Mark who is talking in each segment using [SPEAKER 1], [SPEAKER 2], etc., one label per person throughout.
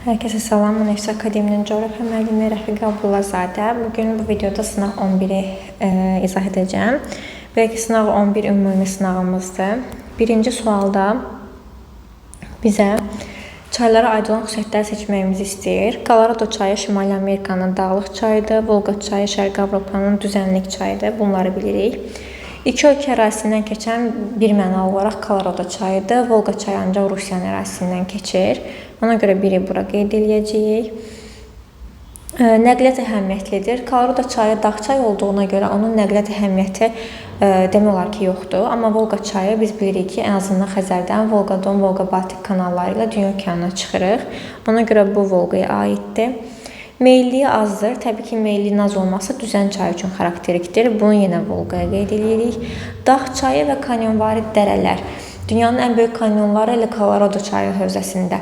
[SPEAKER 1] Herkese salam, Nefs Akademinin coğrafya müəllimi Rəfiqə Abdullazadə. Bugün bu videoda sınaq 11'i izah edəcəm. Belki sınaq 11 ümumi sınağımızdır. Birinci sualda bizə çaylara aid olan xüsusiyyətləri seçməyimizi istəyir. Colorado çayı Şimali Amerikanın dağlıq çayıdır. Volqa çayı Şərqi Avropanın düzənlik çayıdır. Bunları bilirik. İki ölkə ərazisindən keçən bir mənalı olaraq Colorado çayıdır. Volqa çayı ancaq Rusiyanın ərazisindən keçir. Ona görə biri bura qeyd edəcəyik. Nəqliyyat əhəmiyyətlidir. Colorado çayı dağ çayı olduğuna görə onun nəqliyyat əhəmiyyəti demək olar ki, yoxdur. Amma Volqa çayı biz bilirik ki, ən azından Xəzərdən Volqa-Don, Volqa-Baltik kanalları ilə Dünya okeanına çıxırıq. Ona görə bu Volqaya aiddir. Meyilliyi azdır. Təbii ki, meyilliyin az olması düzən çay üçün xarakterikdir. Bunu yenə Volqaya qeyd edirik. Dağ çayı və kanyonvari dərələr. Dünyanın ən böyük kanyonları ilə Colorado çayı hövzəsində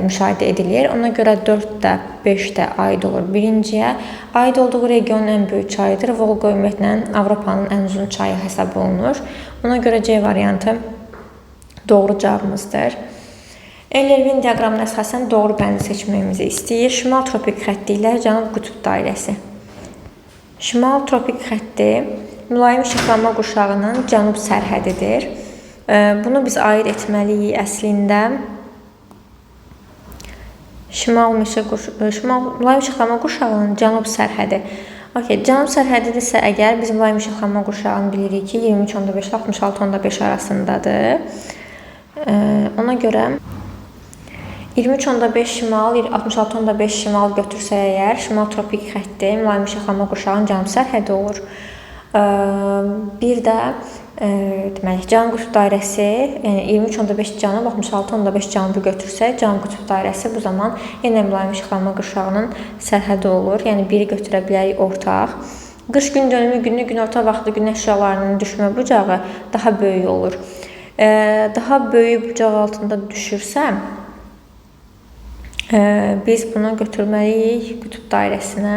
[SPEAKER 1] müşahidə edilir. Ona görə 4-də, 5-də aid olur birinciyə. Aid olduğu regionun ən böyük çayıdır. Volqa ümumiyyətlə Avropanın ən uzun çayı hesab olunur. Ona görə C variantı doğru cavabımızdır. Euler-Viin diaqramına əsasən doğru bəndi seçməyimizi istəyir. Şimal tropik xətti ilə cənub qütb dairəsi. Şimal tropik xətti mülayim işıqlanma qurşağının cənub sərhədidir. Bunu biz aid etməliyik əslində. Mülayim işıqlanma qurşağının cənub sərhədi. Cənub sərhədidirsə əgər biz mülayim işıqlanma qurşağını bilirik ki 23.5 66.5 arasındadır. Ona görə 23.5 şimal, 66.5 şimal götürsə əgər şimal tropik xətti mülayim işıqlanma qurşağının cənub sərhədi olur. Bir də deməli cənub qütb dairəsi, yəni 23.5 cənub, 66.5 cənubu götürsə, cənub qütb dairəsi bu zaman yenə mülayim işıqlanma qurşağının sərhədi olur. Yəni biri götürə bilərik ortaq. Qış gün dönümü günü günorta vaxtı günəş şüalarının düşmə bucağı daha böyük olur. Daha böyük bucaq altında düşürsə, biz bunu götürməliyik qütb dairəsinə.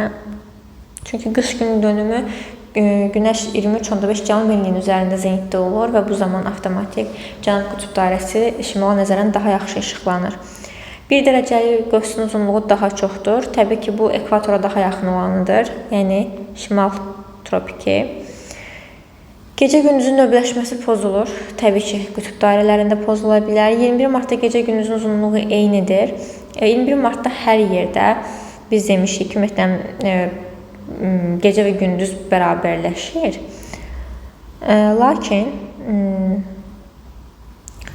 [SPEAKER 1] Çünki qış gün dönümü günəş 23.5 cənub enliyinin üzərində zenitdə olur və bu zaman avtomatik cənub qütb dairəsi şimala nəzərən daha yaxşı işıqlanır. 1 dərəcəli qövsün uzunluğu daha çoxdur. Təbii ki, bu ekvatora daha yaxın olanıdır. Yəni şimal tropiki. Gecə gündüzün növbələşməsi pozulur. Təbii ki, qütb dairələrində pozula bilər. 21 martda gecə gündüzün uzunluğu eynidir. 21 martda hər yerdə biz demişik ki, ümumiyyətlə gecə və gündüz bərabərləşir. Lakin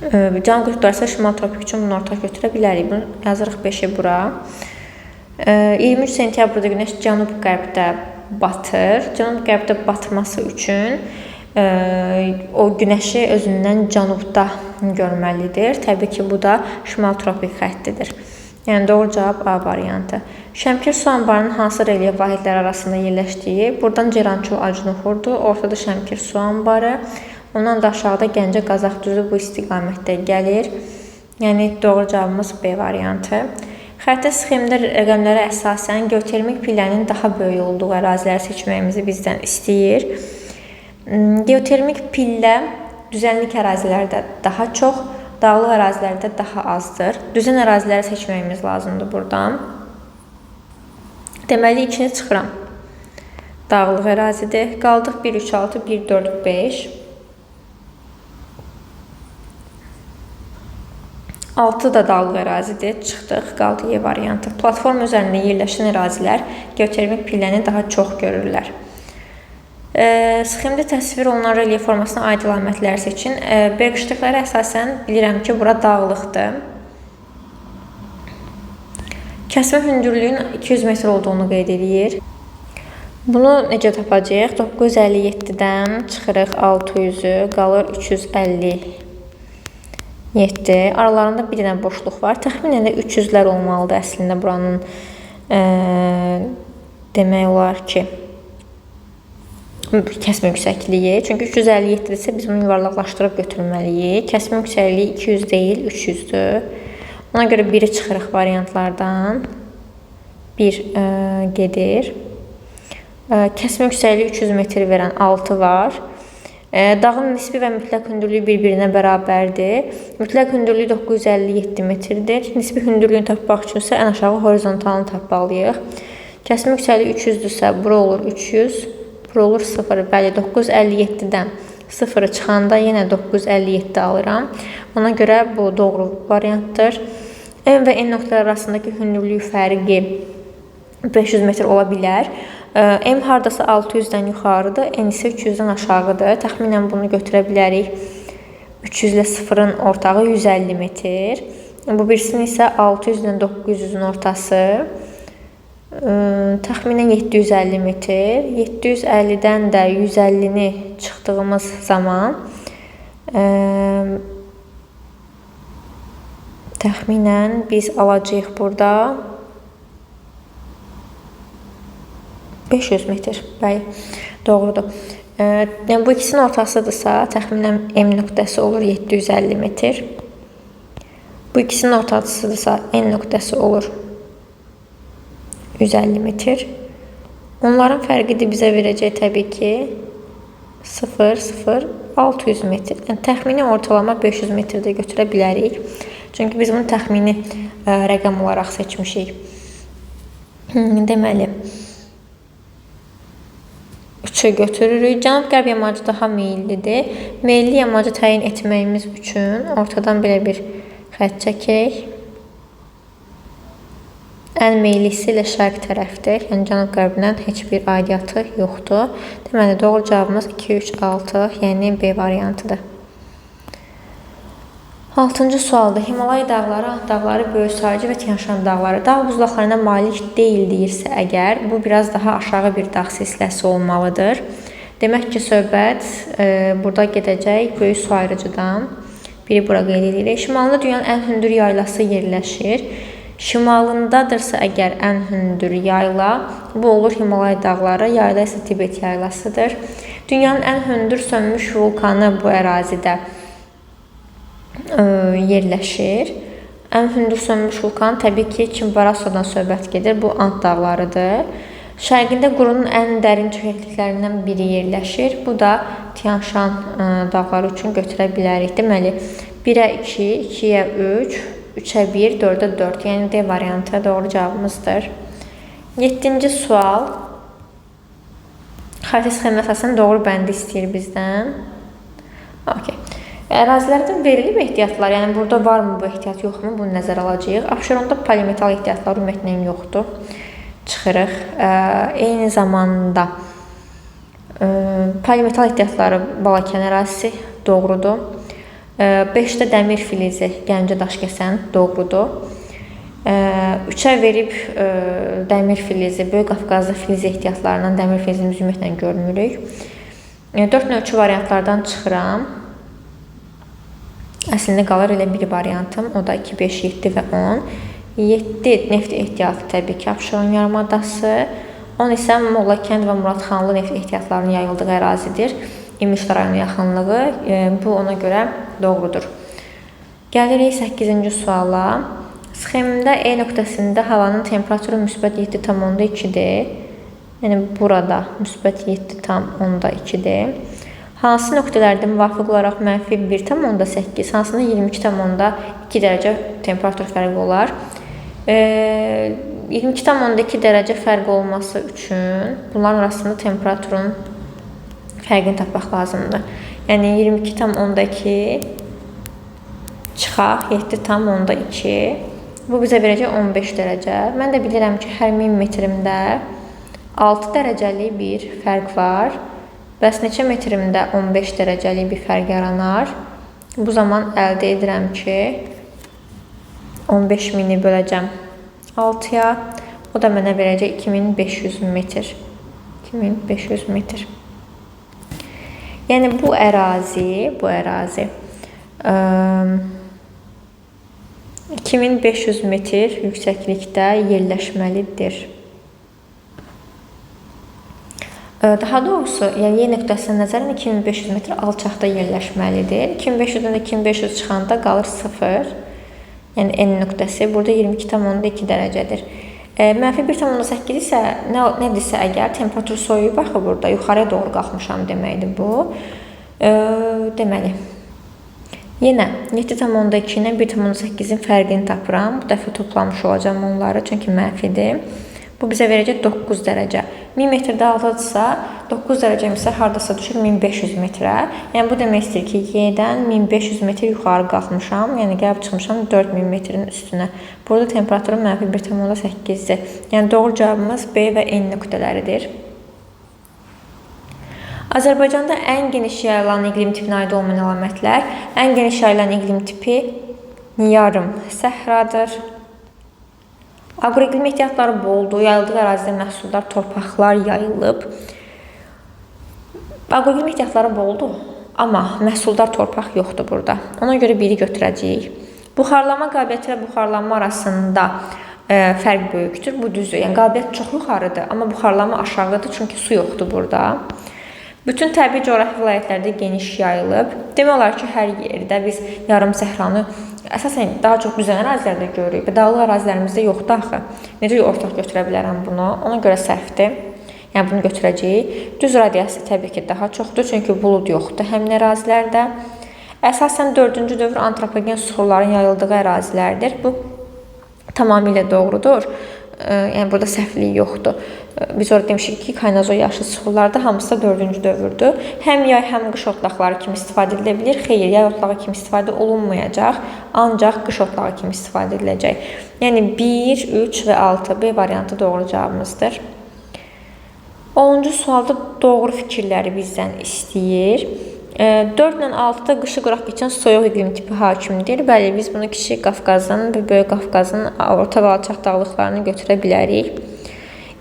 [SPEAKER 1] cənub qütb dairəsi şimal tropik üçün bunu ortaq götürə bilərik. Bunu yazırıq 5-i bura. 23 sentyabrda günəş cənub-qərbdə batır. Cənub-qərbdə batması üçün o günəşi özündən cənubda görməlidir. Təbii ki, bu da şimal tropik xəttidir. Yəni doğru cavab A variantı. Şəmkir su anbarının hansı relyef vahidləri arasında yerləşdiyi? Buradan Ceyrançul Acınuxurdur. Ortada Şəmkir su anbarı. Ondan da aşağıda Gəncə Qazax düzü bu istiqamətdə gəlir. Yəni doğru cavabımız B variantı. Xəritə sxemində rəqəmlərə əsasən geotermik pillənin daha böyük olduğu əraziləri seçməyimizi bizdən istəyir. Geotermik pillə düzənlik ərazilərdə daha çox, dağlıq ərazilərdə daha azdır. Düzən əraziləri seçməyimiz lazımdır buradan. Deməli, ikini çıxıram. Dağlıq ərazidir. Qaldıq 1, 3, 6, 1, 4, 5. 6 da dağlıq ərazidir. Çıxdıq. Qaldı E variantı. Platform üzərində yerləşən ərazilər geotermik pilləni daha çox görürlər. Sxemdə təsvir olunan relyef formasına aid əlamətləri seçin. Berqştiklərə əsasən bilirəm ki, bura dağlıqdır. Kəsmə hündürlüyün 200 metr olduğunu qeyd edir. Bunu necə tapacağıq? 957-dən çıxırıq 600-ü, qalır 357. Aralarında bir dənə boşluq var. Təxminən də 300-lər olmalıdır əslində buranın demək olar ki, kəsmə yüksəkliyi. Çünki 357-dirsə biz bunu yuvarlaqlaşdırıb götürməliyik. Kəsmə yüksəkliyi 200 deyil, 300-dür. Ona görə biri çıxırıq variantlardan. 1 gedir. Kəsmə yüksəkliyi 300 metr verən 6 var. Dağın nisbi və mütləq hündürlüyü bir-birinə bərabərdir. Mütləq hündürlüyü 957 metrdir. Nisbi hündürlüyünü tapmaq üçün isə ən aşağı horizontalını tapmalıyıq. Kəsmə yüksəkliyi 300-dürsə, bura olur 300, bura olur 0. Bəli, 957-dən 0 çıxanda yenə 957 alıram. Ona görə bu doğru variantdır. M və N nöqtələr arasındakı hündürlük fərqi 500 metr ola bilər. M hardasa 600-dən yuxarıdır, N isə 300-dən aşağıdır. Təxminən bunu götürə bilərik. 300 ilə 0-ın ortağı 150 metr. Bu birisinin isə 600 ilə 900-ün ortası təxminən 750 metr. 750-dən də 150-ni çıxdığımız zaman təxminən biz alacağıq burada 500 metr. Bəli, doğrudur. Yəni bu ikisinin ortasıdırsa, təxminən M nöqtəsi olur 750 metr. Bu ikisinin ortasıdırsa, N nöqtəsi olur 150 metr. Onların fərqi də bizə verəcək təbii ki 0, 0, 600 metr. Yəni təxmini ortalama 500 metrdə götürə bilərik. Çünki biz bunu təxmini rəqəm olaraq seçmişik. Deməli 3-ü götürürük. Cənub-qərb yamacı daha meyillidir. Meyilli yamacı təyin etməyimiz üçün ortadan belə bir xətt çəkək. Ən meyillisi ilə şərq tərəfdir. Yəni cənub-qərbdən heç bir aidiyyatı yoxdur. Deməli doğru cavabımız 2, 3, 6, yəni B variantıdır. 6-cı sualdır. Himalay dağları, Ant dağları, Böyük Sayıcı və Tian-Şan dağları dağ buzlaqlarına malik deyil deyirsə əgər, bu biraz daha aşağı bir dağ silsiləsi olmalıdır. Demək ki, söhbət burada gedəcək Böyük Sayıcıdan. Biri bura qeyd edirik. Şimalında dünyanın ən hündür yaylası yerləşir. Şimalındadırsa əgər ən hündür yayla, bu olur Himalay dağları, yayla isə Tibet yaylasıdır. Dünyanın ən hündür sönmüş vulkanı bu ərazidə yerləşir. Ən hündür sönmüş vulkan təbii ki Chimborazodan söhbət gedir. Bu Ant dağlarıdır. Şərqində qurunun ən dərin çökəkliklərindən biri yerləşir. Bu da Tian-Şan dağları üçün götürə bilərik. Deməli 1-ə 2, 2-yə 3, 3-ə 1, 4-ə 4. Yəni D variantı doğru cavabımızdır. 7-ci sual. Xəritə sxeminə əsasən doğru bəndi istəyir bizdən. Okay. Ərazilərdən verilib ehtiyatlar, yəni burada varmı bu ehtiyat, yoxmu, bunu nəzərə alacağıq. Abşeronda polimetal ehtiyatlar ümumiyyətlə yoxdur. Çıxırıq. Eyni zamanda polimetal ehtiyatları Balakən ərazisi doğrudur. 5-də dəmir filizi Gəncə Daşkəsən doğrudur. 3-ə verib dəmir filizi, Böyük Qafqazda filiz ehtiyatlarından dəmir filizini ümumiyyətlə görmürük. 4-3 variantlardan çıxıram. Əslində qalır elə bir variantım, o da 2, 5, 7 və 10. 7 neft ehtiyatı təbii ki Abşeron yarımadası. 10 isə Mollakənd və Muradxanlı neft ehtiyatlarının yayıldığı ərazidir. İmiş rayonu yaxınlığı, bu ona görə doğrudur. Gəlirik 8-ci suala. Sxemdə E nöqtəsində havanın temperaturu müsbət 7,2-dir. Yəni burada müsbət 7,2-dir. Hansı nöqtələrdə müvafiq olaraq mənfi 1,8, hansında 22,2 dərəcə temperatur fərqi olar? 22,2 dərəcə fərq olması üçün bunların arasında temperaturun fərqini tapmaq lazımdır. Yəni 22,2 çıxaq 7,2. Bu bizə verəcək 15 dərəcə. Mən də bilirəm ki, hər 1000 metrimdə 6 dərəcəlik bir fərq var. Bəs neçə metrimdə 15 dərəcəlik bir fərq yaranar? Bu zaman əldə edirəm ki, 15.000-i böləcəm 6-ya. O da mənə verəcək 2500 metr. 2500 metr. Yəni bu ərazi 2500 metr yüksəklikdə yerləşməlidir. Daha doğrusu, yəni Y nöqtəsindən nəzərən 2500 metr alçaqda yerləşməlidir. 2500-dən də 2500 çıxanda qalır 0. Yəni N nöqtəsi burada 22,2 dərəcədir. Mənfi 1,8 isə nədirsə əgər temperatur soyuyub axı burada yuxarıya doğru qalxmışam deməkdir bu. Deməli, yenə 7,2 ilə 1,8-in fərqini tapıram. Bu dəfə toplamış olacağım onları, çünki mənfidir. Bu bizə verəcək 9 dərəcə. 1000 metrdə 6-dırsa, 9 dərəcəm isə hardasa düşür 1500 metrə. Yəni bu demək istəyir ki, Y-dən 1500 metr yuxarı qalxmışam. Yəni gəlib çıxmışam 4000 metrin üstünə. Burada temperaturum -1,8-dir. Yəni doğru cavabımız B və N nöqtələridir. Azərbaycanda ən geniş yayılan iqlim tipinə aid olmayan əlamətlər. Ən geniş yayılan iqlim tipi yarım səhradır. Aqroiqlim ehtiyatları boldur, yayıldığı ərazidə məhsuldar torpaqlar yayılıb. Aqroiqlim ehtiyatları boldur, amma məhsuldar torpaq yoxdur burada. Ona görə biri götürəcəyik. Buxarlama qabiliyyəti və buxarlanma arasında fərq böyükdür. Bu düzdür. Yəni qabiliyyət çox yuxarıdır, amma buxarlanma aşağıdır, çünki su yoxdur burada. Bütün təbii coğrafi vilayətlərdə geniş yayılıb. Demək olar ki, hər yerdə biz yarım səhranı əsasən daha çox düzən ərazilərdə görürük. Dağlıq ərazilərimizdə yoxdur axı. Necə ortaq götürə bilərəm bunu? Ona görə səhvdir. Yəni bunu götürəcəyik. Düz radiasiya təbii ki, daha çoxdur, çünki bulud yoxdur həmin ərazilərdə. Əsasən 4-cü dövr antropogen suxurların yayıldığı ərazilərdir. Bu tamamilə doğrudur. Yəni burada səhvlik yoxdur. Biz orada demişik ki, kaynazo yaşlı suxurlarda hamısı da 4-cü dövrdür. Həm yay, həm qış otlaqları kimi istifadə edilə bilir. Xeyr, yay otlağı kimi istifadə olunmayacaq, ancaq qış otlağı kimi istifadə ediləcək. Yəni 1, 3 və 6 B variantı doğru cavabımızdır. 10-cu sualda doğru fikirləri bizdən istəyir. 4 ilə 6-da qışı qıraq keçən soyuq iqlim tipi hakimdir. Bəli, biz bunu Kiçik Qafqazın və Böyük Qafqazın orta və alçaq dağlıqlarını götürə bilərik.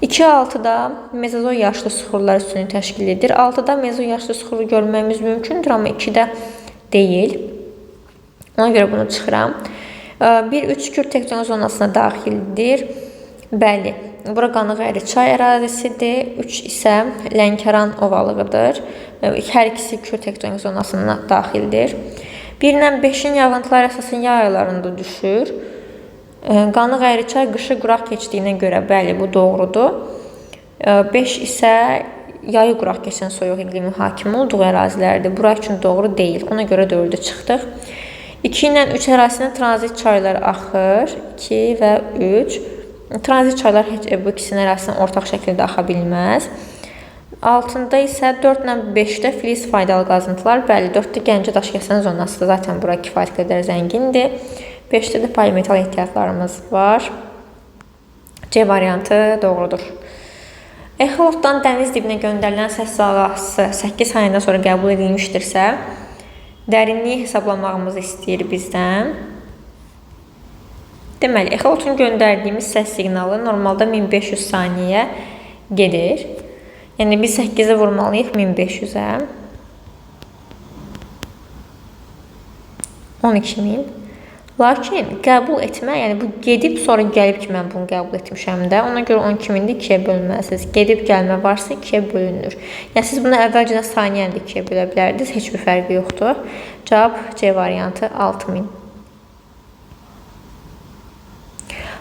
[SPEAKER 1] 2-6-da mezozoy yaşlı suxurlar üstünü təşkil edir. 6-da mezozoy yaşlı suxuru görməyimiz mümkündür, amma 2-də deyil. Ona görə bunu çıxıram. 1-3 Kür tektonik zonasına daxildir. Bəli, bura Qanıqayri çay ərazisidir. 3 isə Lənkəran ovalığıdır. Hər ikisi Kür tektonik zonasına daxildir. 1-dən 5-in yağıntılar əsasən yay aylarında düşür. Qanıqayri çay qışı quraq keçdiyinə görə, bəli, bu doğrudur. 5 isə yayı quraq keçən soyuq iqlimin hakim olduğu ərazilərdir. Bura üçün doğru deyil. Ona görə 4-ə çıxdıq. 2 ilə 3 ərazisindən tranzit çaylar axır. 2 və 3. Tranzit çaylar heç bu ikisinin ərazisindən ortaq şəkildə axa bilməz. 6-da isə 4 ilə 5-də filiz faydalı qazıntılar. Bəli, 4-də Gəncə daşkəsən zonasıdır. Zaten bura kifayət qədər zəngindir. 5-də də polimetal ehtiyatlarımız var. C variantı doğrudur. Exolotdan dəniz dibinə göndərilən səs dalğası 8 saniyədən sonra qəbul edilmişdirsə, dərinliyi hesablamağımızı istəyir bizdən. Deməli, exolotun göndərdiyimiz səs siqnalı normalda 1500 saniyə gedir. Yəni biz 8-ə vurmalıyıq 1500-ə. 12000. Lakin qəbul etmə, yəni bu gedib sonra gəlib ki, mən bunu qəbul etmişəm də, ona görə 12.000-də 2-yə bölməlisiniz. Gedib gəlmə varsa 2-yə bölünür. Yəni siz bunu əvvəlcədən saniyəni də 2-yə bölə bilərdiniz, heç bir fərqi yoxdur. Cavab C variantı 6000.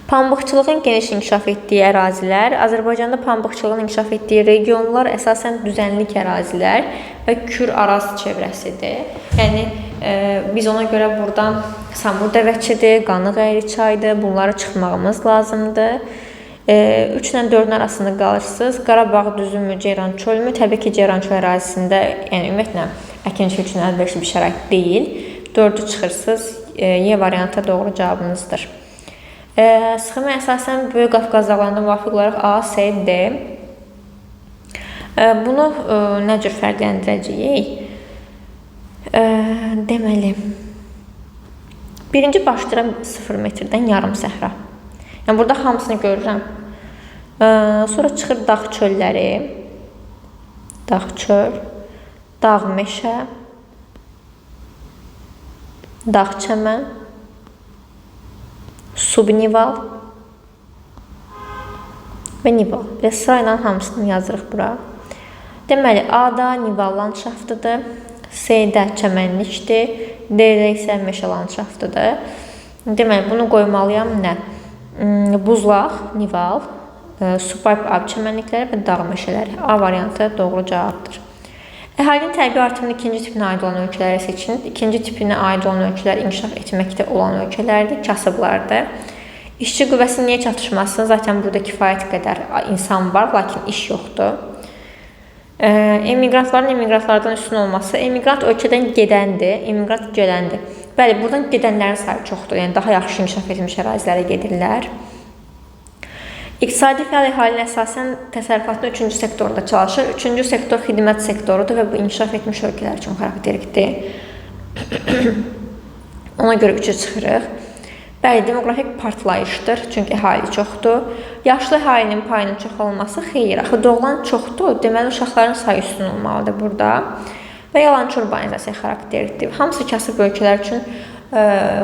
[SPEAKER 1] Pambıqçılığın geniş inkişaf etdiyi ərazilər. Azərbaycanda pambıqçılığın inkişaf etdiyi regionlar əsasən düzənlik ərazilər və Kür-Araz çevrəsidir. Yəni biz ona görə buradan Samur dəvəçidir, Qanıqayri çaydır, bunları çıxmağımız lazımdır. 3 ilə 4-ün arasında qalırsınız. Qarabağ düzümü, Ceyran çölmü? Təbii ki, Ceyran çöl ərazisində, yəni ümumiyyətlə əkinçilik üçün əlverişli bir şərait deyil. 4-ü çıxırsınız. Y variantı doğru cavabınızdır. Sxemə əsasən Böyük Qafqaz dağlarında müvafiq olaraq A, S, D. Bunu nə cür fərqləndirəcəyik? Deməli, birinci başlayıram 0 metrdən yarım səhra. Yəni burada hamısını görürəm. Sonra çıxır dağ çölləri, dağ çöl, dağ meşə, dağ çəmən, subnival və nival. Və sırayla hamısını yazırıq bura. Deməli, A-da nival landşaftıdır, C-də çəmənlikdir, D-də isə meşə landşaftıdır. Deməli, bunu qoymalıyam nə? Buzlaq, nival, subalp ab çəmənlikləri və dağ meşələri. A variantı doğru cavabdır. Əhalinin təbii artımının ikinci tipinə aid olan ölkələrə seçin. İkinci tipinə aid olan ölkələr inkişaf etməkdə olan ölkələrdir, kasıblardır. İşçi qüvvəsinin niyə çatışması? Zaten burada kifayət qədər insan var, lakin iş yoxdur. Emigrantların emigrantlardan üstün olması. Emigrant ölkədən gedəndir, emigrant gələndir. Bəli, buradan gedənlərin sayı çoxdur. Yəni daha yaxşı inkişaf etmiş ərazilərə gedirlər. İqtisadi fəal əhalinin əsasən təsərrüfatın 3-cü sektorunda çalışır. 3-cü sektor xidmət sektorudur və bu inkişaf etmiş ölkələr üçün xarakterikdir. Ona görə 3-ə çıxırıq. Bəli, demoqrafik partlayışdır, çünki əhali çoxdur. Yaşlı əhalinin payının çox olması xeyir. Axı doğulan çoxdur, deməli uşaqların sayı üstün olmalıdır burada. Və yalançı urbanizasiya xarakterikdir. Hamısı kasıb ölkələr üçün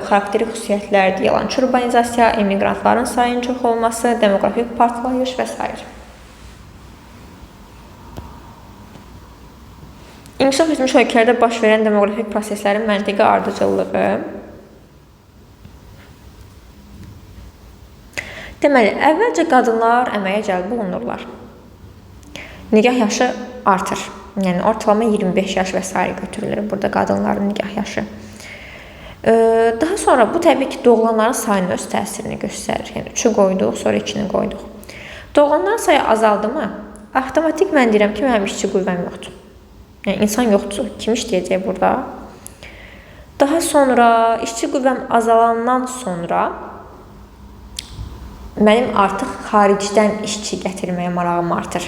[SPEAKER 1] xarakterik xüsusiyyətlərdir. Yalançı urbanizasiya, emigrantların sayının çox olması, demoqrafik partlayış və s. İnkişaf etmiş ölkələrdə baş verən demoqrafik proseslərin məntiqi ardıcıllığı. Deməli, əvvəlcə qadınlar əməyə cəlb olunurlar. Nigah yaşı artır. Yəni, ortalama 25 yaş və s. götürülür burada qadınların nigah yaşı. Daha sonra bu təbii ki, doğulanların sayının öz təsirini göstərir. Yəni, 3'ü qoyduq, sonra 2'ni qoyduq. Doğulanların sayı azaldı mı? Avtomatik mən deyirəm ki, mənim işçi qüvvəm yoxdur. Yəni, insan yoxdur. Kim işləyəcək burada? Daha sonra işçi qüvvəm azalandan sonra mənim artıq xaricdən işçi gətirməyə marağım artır.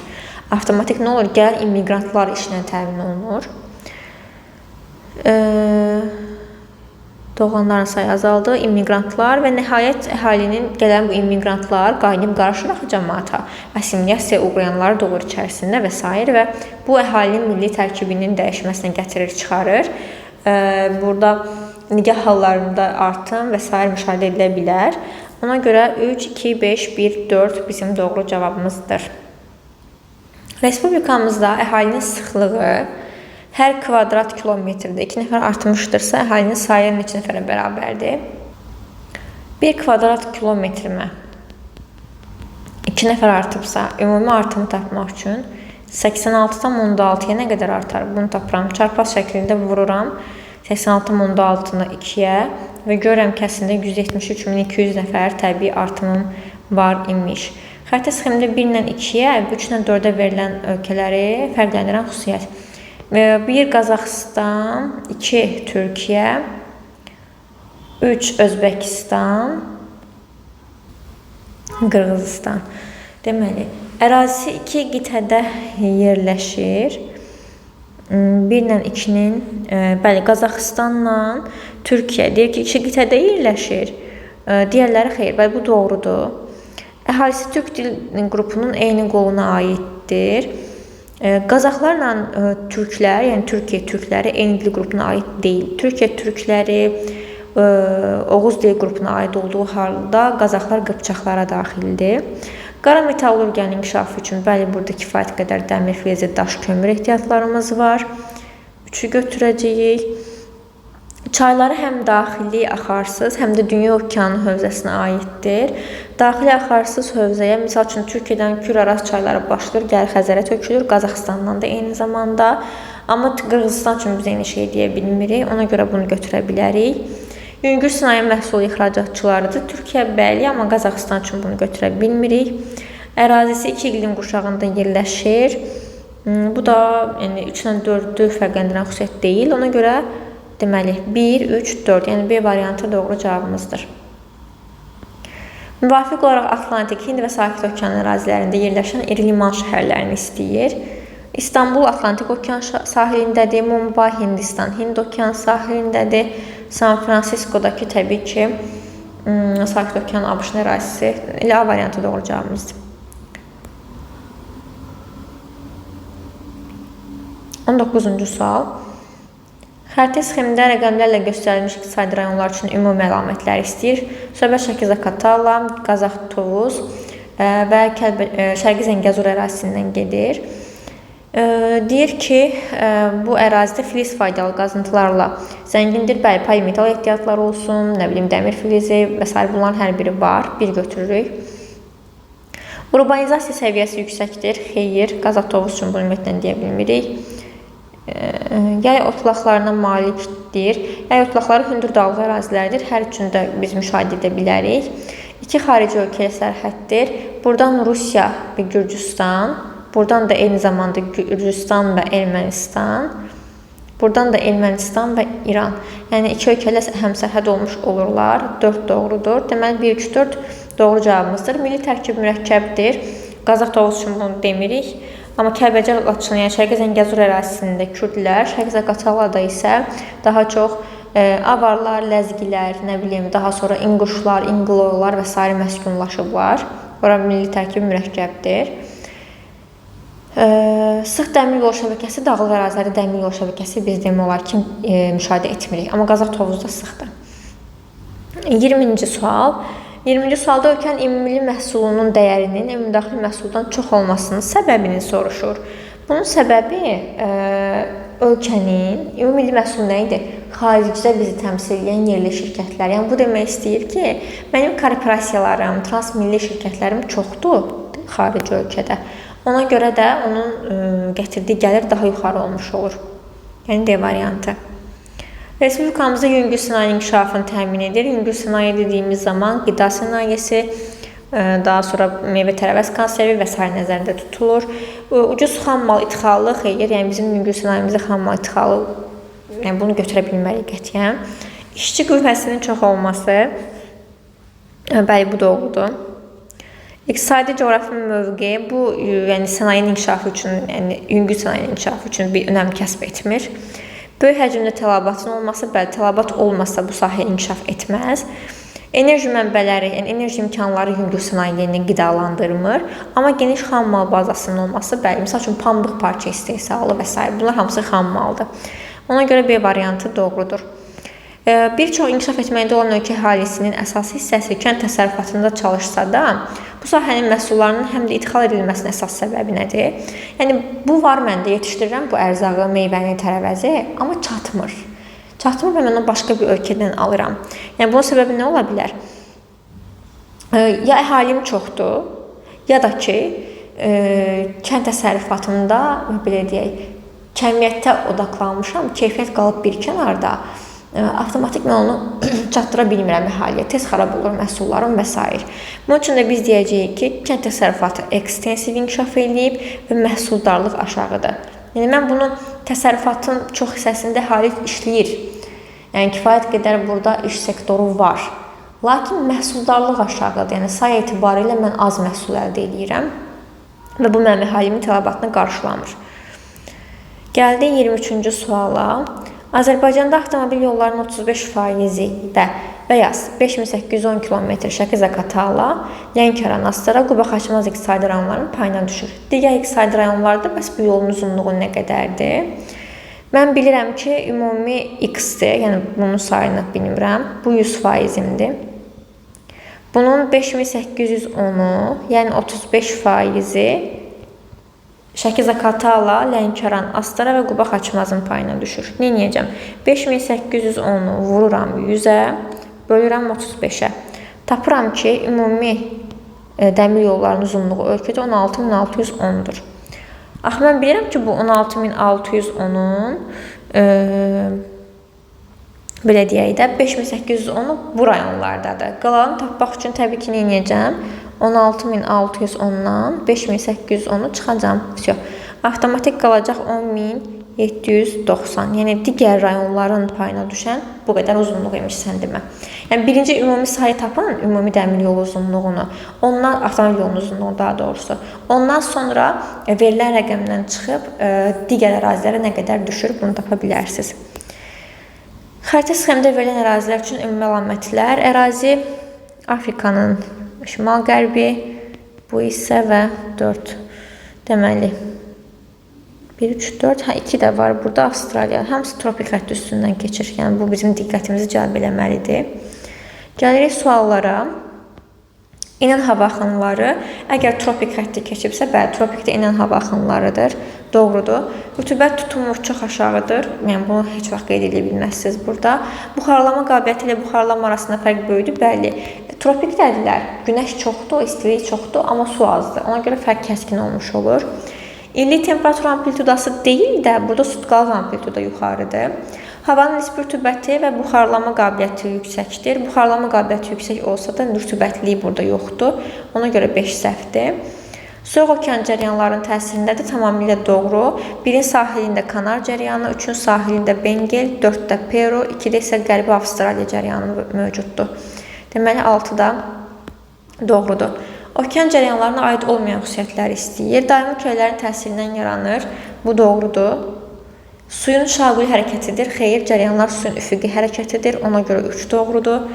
[SPEAKER 1] Avtomatik nə olur? Gələn immigrantlar işlə təmin olunur. Doğulanların sayı azaldı, immigrantlar və nəhayət əhalinin gələn bu immigrantlar qaynayıb qarışır axı cəmaata. Assimiliyasiyaya uğrayanlar doğur içərisində və s. və bu əhalinin milli tərkibinin dəyişməsinə gətirir, çıxarır. Burada nigah hallarında artım və s. müşahidə edilə bilər. Ona görə 3, 2, 5, 1, 4 bizim doğru cavabımızdır. Respublikamızda əhalinin sıxlığı hər kvadrat kilometrdə 2 nəfər artmışdırsa, əhalinin sayı neçə nəfərə bərabərdir? 1 kvadrat kilometrimə 2 nəfər artıbsa, ümumi artımı tapmaq üçün 86,6-ya nə qədər artar? Bunu tapıram. Çarpaz şəklində vururam. 86,6-nı 2-yə və görürəm ki, əslində 173.200 nəfər təbii artımım var imiş. Xəritə sxemində 1 ilə 2-yə, 3 ilə 4-ə verilən ölkələri fərqləndirən xüsusiyyət. 1 Qazaxıstan, 2 Türkiyə, 3 Özbəkistan, Qırğızistan. Deməli, ərazisi 2 qitədə yerləşir. 1 ilə 2-nin, bəli, Qazaxıstanla Türkiyə deyir ki, 2 qitədə yerləşir. Digərləri xeyr, bəli, bu doğrudur. Əhalisi türk dil qrupunun eyni qoluna aiddir. Qazaxlarla türklər, yəni Türkiyə türkləri eyni dil qrupuna aid deyil. Türkiyə türkləri Oğuz dil qrupuna aid olduğu halda Qazaxlar qıpçaqlara daxildir. Qara metallurgiyanın inkişafı üçün bəli, burada kifayət qədər dəmir, filizi, daş, kömür ehtiyatlarımız var. 3'ü götürəcəyik. Çayları həm daxili axarsız, həm də Dünya Okeanı hövzəsinə aiddir. Daxili axarsız hövzəyə, misal üçün Türkiyədən Kür-Araz çayları başlayır, gəlir Xəzərə tökülür, Qazaxıstandan da eyni zamanda. Amma Qırğızistan üçün biz eyni şey deyə bilmirik, ona görə bunu götürə bilərik. Yüngül sənaye məhsulu ixracatçılarıdır. Türkiyə bəli, amma Qazaxıstan üçün bunu götürə bilmirik. Ərazisi 2 iqlim qurşağında yerləşir. Bu da 3 ilə 4'ü fərqləndirən xüsusiyyət deyil, ona görə deməli, 1, 3, 4, yəni B variantı doğru cavabımızdır. Müvafiq olaraq Atlantik, Hind və Sakit Okean ərazilərində yerləşən iri liman şəhərlərini istəyir. İstanbul Atlantik Okean sahilindədir, Mumbai Hindistan, Hind Okean sahilindədir. San Francisco'dakı təbii ki, Sakit Okean ABŞ ərazisi ilə A variantı doğru cavabımızdır. 19-cu sual. Xəritə sxemində rəqəmlərlə göstərilmiş iqtisadi rayonlar üçün ümumi əlamətləri istəyir. Söhbət Şəki-Zaqatala, Qazax-Tovuz və Şərqi Zəngəzur ərazisindən gedir. Deyir ki, bu ərazidə filiz faydalı qazıntılarla zəngindir. Bəli, pay metal ehtiyatları olsun, nə bilim, dəmir filizi və s. bunların hər biri var. Bir götürürük. Urbanizasiya səviyyəsi yüksəkdir. Xeyir, Qazax-Tovuz üçün bunu ümumiyyətlə deyə bilmirik. Yay otlaqlarına malikdir. Yay otlaqları hündür dağlıq ərazilərdir. Hər üçünü də biz müşahidə edə bilərik. İki xarici ölkəyə sərhəddir. Buradan Rusiya və Gürcüstan, buradan da eyni zamanda Gürcüstan və Ermənistan, buradan da Ermənistan və İran. Yəni iki ölkələ həmsərhəd olmuş olurlar. 4 doğrudur. Deməli 1, 3, 4 doğru cavabımızdır. Milli tərkib mürəkkəbdir. Qazax Tovuz üçün bunu demirik. Amma Kəlbəcər, Laçın, yəni Şərqi Zəngəzur ərazisində Kürdlər, Şərqi Zaqatalada isə daha çox avarlar, ləzgilər, nə bilim, daha sonra inquşlar, inqloylar və s. məskunlaşıblar. Ora milli tərkib mürəkkəbdir. Sıx dəmir yol şəbəkəsi, dağlıq ərazilərdə dəmir yol şəbəkəsi biz demək olar ki, müşahidə etmirik. Amma Qazax Tovuzda sıxdır. 20-ci sual. 20-ci sualda ölkənin ümumi məhsulunun dəyərinin ümumdaxili məhsuldan çox olmasının səbəbini soruşur. Bunun səbəbi ölkənin ümumi məhsulu nə idi? Xaricdə bizi təmsil edən yerli şirkətlər. Yəni bu demək istəyir ki, mənim korporasiyalarım, transmilli şirkətlərim çoxdur xarici ölkədə. Ona görə də onun gətirdiyi gəlir daha yuxarı olmuş olur. Yəni D variantı. Respublikamızda yüngül sənaye inkişafını təmin edir. Yüngül sənaye dediyimiz zaman qida sənayesi, daha sonra meyvə tərəvəz konservi və s. nəzərdə tutulur. Ucuz xam mal ixalı xeyir, yəni bizim yüngül sənayemizdə xam mal ixalı, yəni bunu götürə bilmərik qətiyyən. İşçi qüvvəsinin çox olması, bəli bu doğrudur. İqtisadi coğrafi mövqe bu yəni sənayenin inkişafı üçün, yəni yüngül sənayenin inkişafı üçün bir önəm kəsb etmir. Böyük həcmdə tələbatın olması, bəli, tələbat olmasa bu sahə inkişaf etməz. Enerji mənbələri, yəni enerji imkanları yüngül sənayeni qidalandırmır. Amma geniş xam mal bazasının olması, bəli, misal üçün pambıq parça istehsalı və s. bunlar hamısı xam maldır. Ona görə B variantı doğrudur. Bir çox inkişaf etməkdə olan ölkə əhalisinin əsas hissəsi kənd təsərrüfatında çalışsa da, bu sahənin məhsullarının həm də idxal edilməsinin əsas səbəbi nədir? Yəni, bu var məndə, yetişdirirəm bu ərzağı, meyvəni, tərəvəzi, amma çatmır. Çatmır və mən onu başqa bir ölkədən alıram. Yəni, bunun səbəbi nə ola bilər? Ya əhalim çoxdur, ya da ki, kənd təsərrüfatında, belə deyək, kəmiyyətdə odaqlanmışam, keyfiyyət qalıb bir kənarda, avtomatik mən onu çatdıra bilmirəm əhaliyə, tez xarab olur məhsullarım və s. Bunun üçün də biz deyəcəyik ki, kənd təsərrüfatı ekstensiv inkişaf edib və məhsuldarlıq aşağıdır. Yəni, mən bunu təsərrüfatın çox hissəsində əhali işləyir. Yəni, kifayət qədər burada iş sektoru var. Lakin məhsuldarlıq aşağıdır. Yəni, say etibarilə mən az məhsul əldə edirəm və bu mənim əhalimin tələbatını qarşılamır. Gəldik 23-cü suala. Azərbaycanda avtomobil yollarının 35%-də və ya 5810 km Şəki Zaqatala, Lənkəran, Astara, Quba, Xaçmaz iqtisadi rayonlarının payına düşür. Digər iqtisadi rayonlarda bəs bu yolun uzunluğu nə qədərdir? Mən bilirəm ki, ümumi X-dir, yəni bunun sayını bilmirəm. Bu 100%-imdir. Bunun 5810-u, yəni 35%-i Şəki Zaqatala, Lənkəran, Astara və Quba Xaçmazın payına düşür. Neyəcəm? 5810-u vururam 100-ə, bölürəm 35-ə. Tapıram ki, ümumi dəmir yollarının uzunluğu ölkədə 16610-dur. Axı, mən bilirəm ki, bu 16610-un belə deyək də, 5810-u bu rayonlardadır. Qalanı tapmaq üçün təbii ki, neyəcəm? 16610-dan 5810-u çıxacam. Avtomatik qalacaq 10790. Yəni, digər rayonların payına düşən bu qədər uzunluq imiş sən demə. Yəni, birinci ümumi sayı tapan, ümumi dəmir yolu uzunluğunu, ondan, avtomobil yolunun uzunluğunu daha doğrusu, ondan sonra verilən rəqəmdən çıxıb digər ərazilərə nə qədər düşür, bunu tapa bilərsiniz. Xəritə sxemdə verilən ərazilər üçün ümumi əlamətlər, ərazi Afrikanın şimal-qərbi, bu hissə və 4. Deməli, 1, 3, 4, 2 də var burada Avstraliya. Hamısı tropik xətt üstündən keçir. Yəni, bu bizim diqqətimizi cəlb eləməlidir. Gəlirik suallara. İnən hava axınları, əgər tropik xətti keçibsə, bəli, tropikdə inən hava axınlarıdır. Doğrudur. Rütubət tutumu çox aşağıdır. Yəni, bunu heç vaxt qeyd edə bilməzsiniz burada. Buxarlama qabiliyyəti ilə buxarlama arasında fərq böyüdür. Bəli, tropikdədirlər. Günəş çoxdur, istilik çoxdur, amma su azdır. Ona görə fərq kəskin olmuş olur. İllik temperatur amplitudası deyil də, burada sutqalıq amplituda yuxarıdır. Havanın nisbi rütubəti və buxarlama qabiliyyəti yüksəkdir. Buxarlama qabiliyyəti yüksək olsa da rütubətliliyi burada yoxdur. Ona görə 5 səhvdir. Soyuq okean cərəyanlarının təsirində də tamamilə doğru. 1-in sahilində Kanar cərəyanı, 3-ün sahilində Bengel, 4-də Peru, 2-də isə Qərbi Avstraliya cərəyanı mövcuddur. Deməli 6-da doğrudur. Okean cərəyanlarına aid olmayan xüsusiyyətləri istəyir. Daimi küləklərin təsirindən yaranır. Bu doğrudur. Suyun şaquli hərəkətidir. Xeyr, cərəyanlar suyun üfüqi hərəkətidir. Ona görə 3 doğrudur.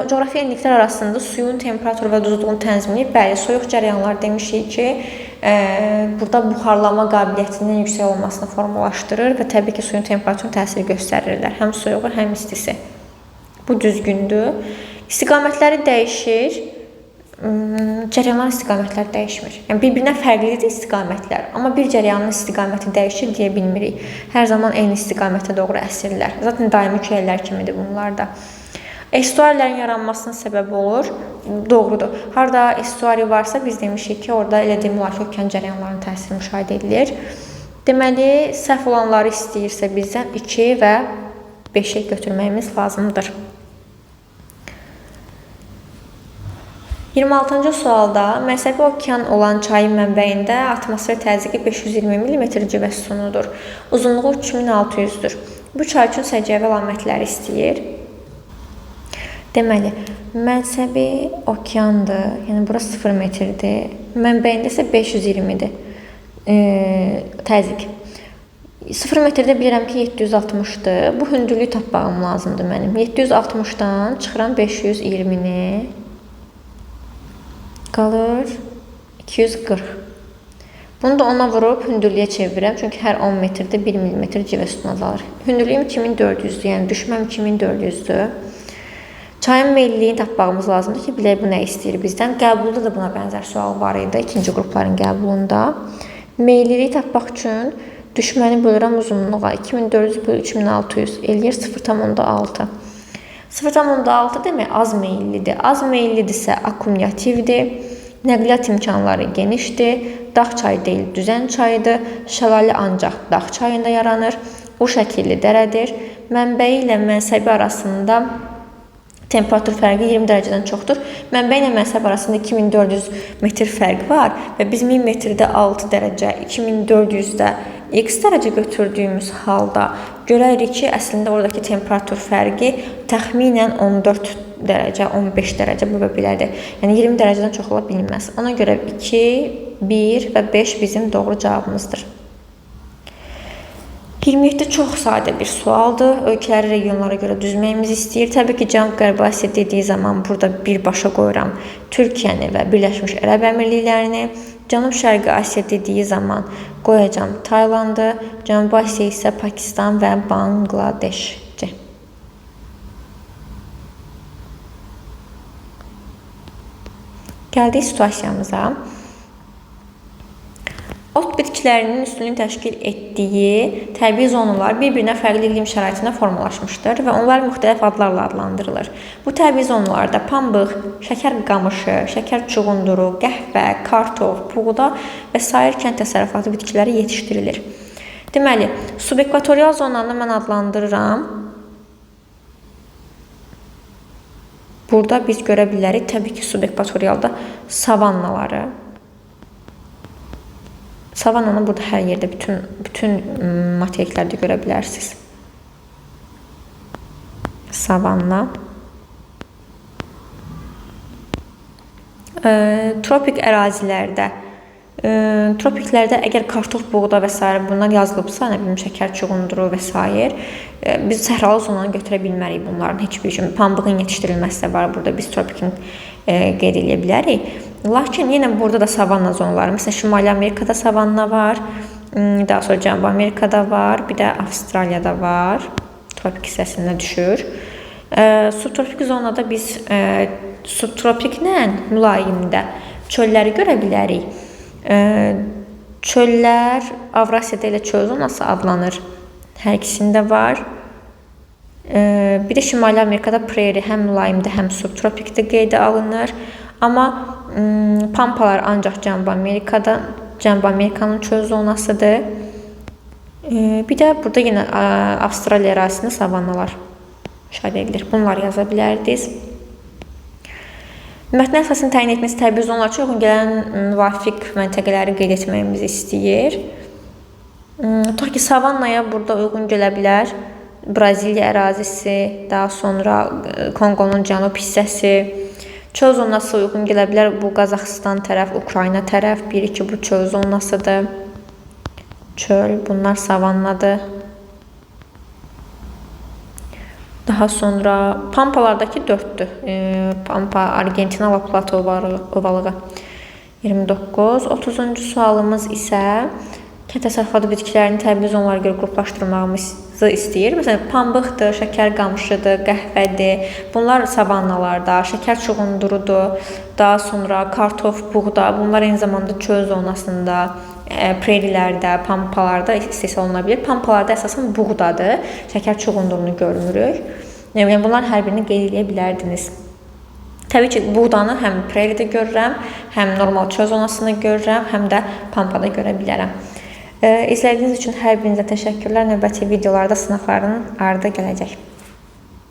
[SPEAKER 1] Coğrafi enliklər arasında suyun temperaturu və duzluğun tənzimini, bəli, soyuq cərəyanlar demişik ki, burada buxarlama qabiliyyətinin yüksək olmasını formalaşdırır və təbii ki, suyun temperaturunun təsiri göstərirlər. Həm soyuğu, həm istisi. Bu düzgündür. İstiqamətləri dəyişir. Cərəyanların istiqamətləri dəyişmir. Yəni, bir-birinə fərqlidir istiqamətlər. Amma bir cərəyanın istiqaməti dəyişir deyə bilmirik. Hər zaman eyni istiqamətə doğru əsirlər. Zaten daimi küləklər kimidir bunlar da. Estuarilərin yaranmasına səbəb olur. Doğrudur. Harada estuari varsa biz demişik ki, orada elə demək olar ki, okean cərəyanlarının təsiri müşahidə edilir. Deməli, səhv olanları istəyirsə bizdən 2 və 5-i götürməyimiz lazımdır. 26-cı sualda məsəvi okean olan çayın mənbəyində atmosfer təzyiqi 520 mm civə sütunudur. Uzunluğu 3600-dür. Bu çay üçün səciyyəvi əlamətləri istəyir. Deməli, məsəvi okeandır. Yəni, bura 0 metrdir. Mənbəyində isə 520-dir təzyiq. 0 metrdə bilirəm ki, 760-dır. Bu hündürlüyü tapmağım lazımdır mənim. 760-dan çıxıram 520-ni. Qalır 240. Bunu da ona vurub hündürlüyə çevirirəm. Çünki hər 10 metrdə 1 mm civə sütunu azalır. Hündürlüyüm 2400-dür. Yəni düşməm 2400-dür. Çayın meylliliyini tapmağımız lazımdır ki, bilək bu nə istəyir bizdən. Qəbulda da buna bənzər sual var idi. İkinci qrupların qəbulunda. Meylliliyi tapmaq üçün düşməni bölürəm uzunluğa. 2400 bölü 3600 eləyir 0,6. 0,6 demək az meyillidir. Az meyillidirsə akkumulyativdir. Nəqliyyat imkanları genişdir. Dağ çayı deyil, düzən çayıdır. Şəlalə ancaq dağ çayında yaranır. Bu şəkilli dərədir. Mənbəyi ilə mənsəbi arasında temperatur fərqi 20 dərəcədən çoxdur. Mənbə ilə mənsəb arasında 2400 metr fərq var və biz 1000 metrdə 6 dərəcə, 2400-də x dərəcə götürdüyümüz halda görərik ki, əslində oradakı temperatur fərqi təxminən 14 dərəcə, 15 dərəcə bu belədir. Yəni 20 dərəcədən çox ola bilməz. Ona görə 2, 1 və 5 bizim doğru cavabımızdır. 27 çox sadə bir sualdır. Ölkələri regionlara görə düzməyimiz istəyir. Təbii ki, Cənub-Qərbi Asiya dediyi zaman burada birbaşa qoyuram Türkiyəni və Birləşmiş Ərəb Əmirliklərini. Cənub-Şərqi Asiya dediyi zaman qoyacam Taylandı. Cənubi Asiya isə Pakistan və Bangladeşdir. Gəldik situasiyamıza. Ot bitkilərinin üstünlüyü təşkil etdiyi təbii zonalar bir-birinə fərqli iqlim şəraitində formalaşmışdır və onlar müxtəlif adlarla adlandırılır. Bu təbii zonalarda pambıq, şəkər qamışı, şəkər çuğunduru, qəhvə, kartof, buğda və sair kənd təsərrüfatı bitkiləri yetişdirilir. Deməli, subekvatorial zonanı mən adlandırıram. Burada biz görə bilərik, təbii ki, subekvatorialda savannaları. Savannanı burada hər yerdə, bütün materiklərdə görə bilərsiniz. Savanna. Tropik ərazilərdə, tropiklərdə əgər kartof, buğda və s. bunlar yazılıbsa, nə bilim, şəkər çuğunduru və s. biz səhralı zonanı götürə bilmərik bunların heç bir üçün. Pambığın yetişdirilməsi də var burada, biz tropikin qeyd edə bilərik. Lakin yenə burada da savanna zonaları. Məsələn, Şimali Amerikada savanna var, daha sonra Cənubi Amerikada var, bir də Avstraliyada var. Tropik hissəsində düşür. Subtropik zonada biz subtropiklə mülayimdə çölləri görə bilərik. Çöllər Avrasiyada elə çöl zonası adlanır. Hər ikisində var. Bir də Şimali Amerikada prairie həm mülayimdə, həm subtropikdə qeydə alınır. Amma Pampalar ancaq Cənubi Amerikanın çöl zonasıdır. Bir də burada yenə Avstraliya ərazisində savannalar müşahidə edilir. Bunları yaza bilərdiniz. Mətnin əsasını təyin etməsi təbii zonalar üçün uyğun gələn müvafiq məntəqələri qeyd etməyimizi istəyir. Tutaq ki, savannaya burada uyğun gələ bilər Braziliya ərazisi, daha sonra Konqonun cənub hissəsi. Çöl zonası uyğun gələ bilər bu Qazaxıstan tərəf, Ukrayna tərəf. Biri ki, bu çöl zonasıdır. Çöl, bunlar savannadır. Daha sonra Pampalardakı 4'dür. Pampa, Argentina və Plato ovalığı 29. 30-cu sualımız isə kənd təsərrüfatı bitkilərinin təbii zonalara görə qruplaşdırmağımızı istəyir. Məsələn, pambıqdır, şəkər qamışıdır, qəhvədir. Bunlar savannalarda, şəkər çuğundurudur. Daha sonra kartof, buğda. Bunlar eyni zamanda çöl zonasında, prerilərdə, pampalarda istehsal oluna bilər. Pampalarda əsasən buğdadır. Şəkər çuğundurunu görmürük. Yəni bunlar hər birini qeyd edə bilərdiniz. Təbii ki, buğdanı həm preridə görürəm, həm normal çöl zonasında görürəm, həm də pampada görə bilərəm. İzlədiyiniz üçün hər birinizə təşəkkürlər. Növbəti videolarda sınaqların ardı gələcək.